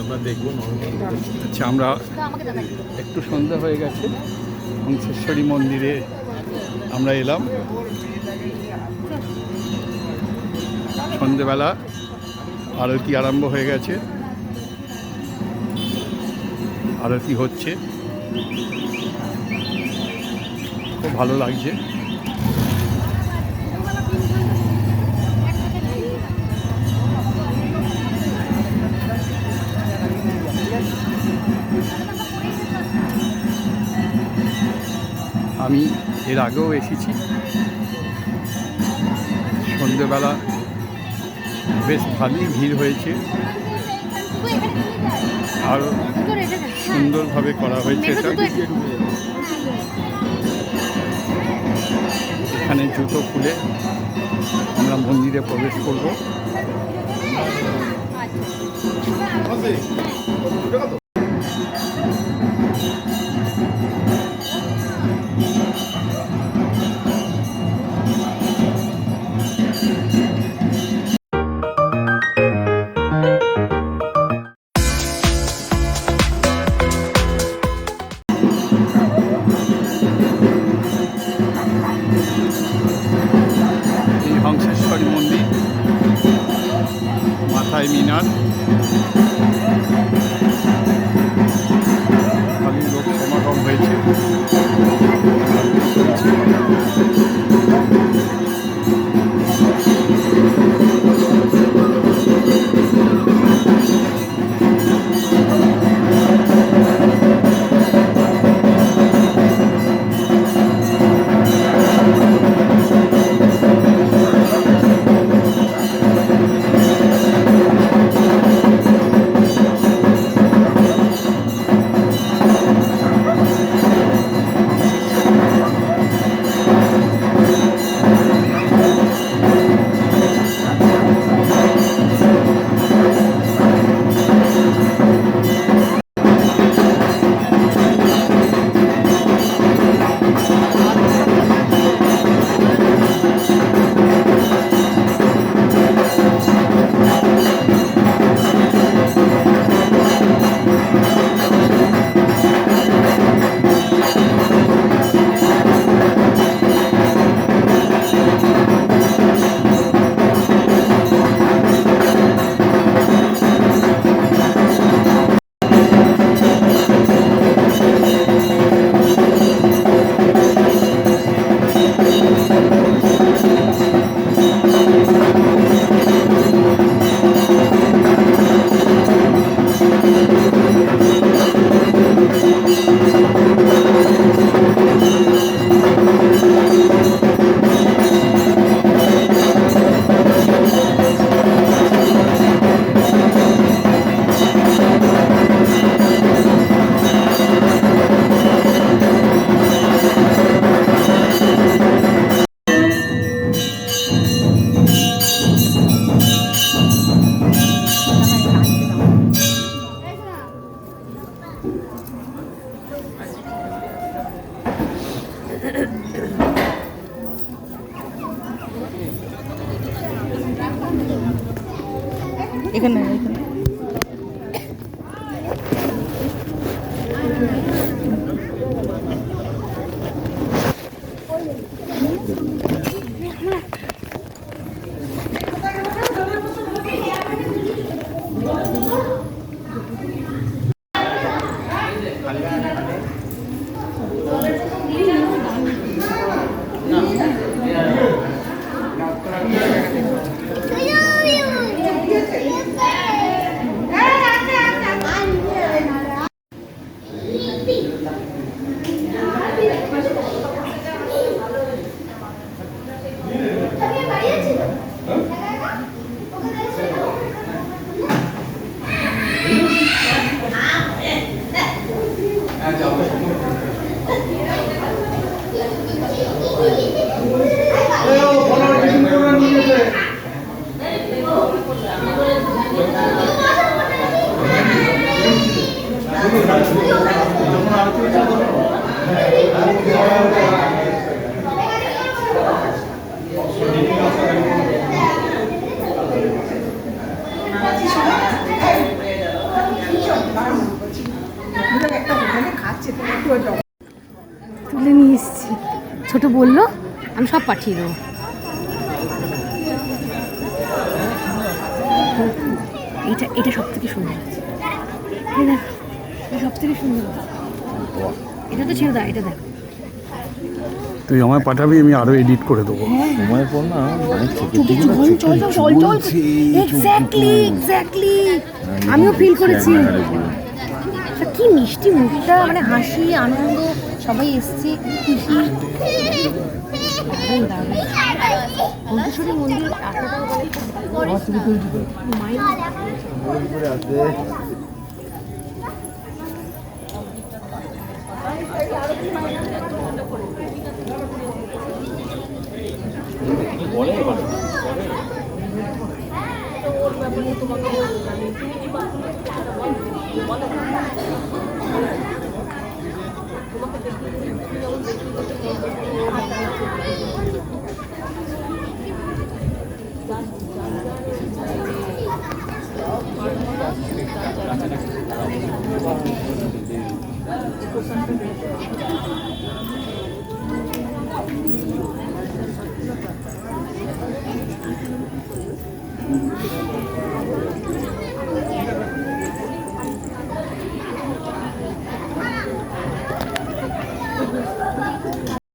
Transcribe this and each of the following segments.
আমরা দেখবো। আচ্ছা, আমরা একটু সন্ধ্যা হয়ে গেছে, হংসেশ্বরী মন্দিরে আমরা এলাম। সন্ধ্যেবেলা আরতি আরম্ভ হয়ে গেছে, আরতি হচ্ছে, খুব ভালো লাগছে। আমি এর আগেও এসেছি, সন্ধ্যেবেলা বেশ ভালোই ভিড় হয়েছে, আর সুন্দরভাবে করা হয়েছে এটা। এখানে জুতো খুলে আমরা মন্দিরে প্রবেশ করব। এই হংসেশ্বরী মন্দির, মাথায় মিনার, খালি লোক সমাগম হয়েছে। এখানে তুলে নিয়ে এসছি। ছোট বললো আমি সব পাঠিয়ে দেবো। এটা এটা সব থেকে সুন্দর আছে। এটা সব থেকে সুন্দর। এটা তো ছেড়ে দাও, এটা দেখ। তুই আমায় পাঠাবি, আমি আরো এডিট করে দেবো। সময়ের পর না অনেক চোখে জল এক্স্যাক্টলি আমিও ফিল করেছি। কি মিষ্টি মুখটা, মানে হাসি আনন্দ, সবাই এসছে, খুশি। অন্তেশ্বরী মন্দির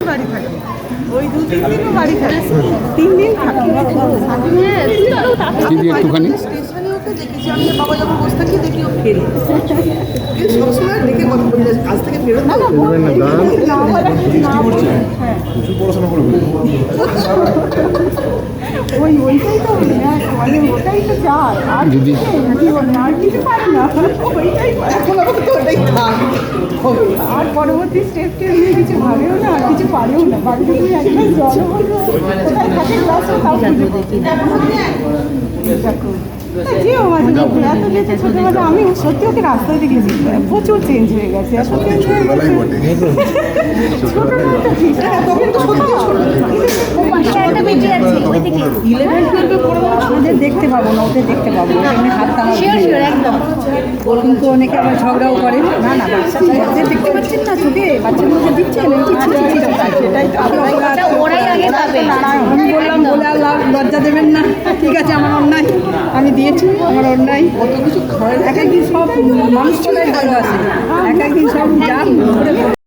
বাড়ি থাকে, ওই 2-3 দিনও বাড়ি থাকে, 3 দিন থাকে। দিদি একটুখানি স্টেশনে ওকে দেখেছি আমি, বাবা যখন বসে থাকি দেখি ও ফেরে সবসময় দেখে কথা বলতে কাজ থেকে ফেরত না প্রচুর পড়াশোনা করে ওইটাই তো মানে ওটাই তো চাই। আর দিদি আর কিছু পারি না, ওইটাই এখন আপাতত ওটাই থাক। আর পরবর্তী স্টেপটা নিয়ে কিছু ভাবেও না, আর কিছু পারেও না। বাড়িতে তুমি একদম জল বলবো কোথায় থাকে ক্লাসে তাও দেখো যেও মাঝে মধ্যে এত গেছে ছোটবেলা। আমি সত্যি ওকে রাস্তায় দেখেছি, প্রচুর চেঞ্জ হয়ে গেছে, এত চেঞ্জ হয়ে গেছে। ছোটবেলাটা ঠিক, তখন তো সত্যি ছোট। 11-12 পড়ে ওদের দেখতে পাবো না, ওদের দেখতে পাবো না, এমনি হাত টানা একদম। কিন্তু অনেকে আবার ঝগড়াও করে। না না বাচ্চাদের দেখতে পাচ্ছেন না, চোখে বাচ্চাগুলোকে দিচ্ছেন, সেটাই তো ওরাই আগে পাবে। আমি বললাম বলে আর লজ্জা দেবেন না, ঠিক আছে আমার অন্যায়, আমি দিয়েছি আমার অন্যায়। কত কিছু এক একদিন সব মানুষ চলে ভালো আছে, এক একদিন সব যান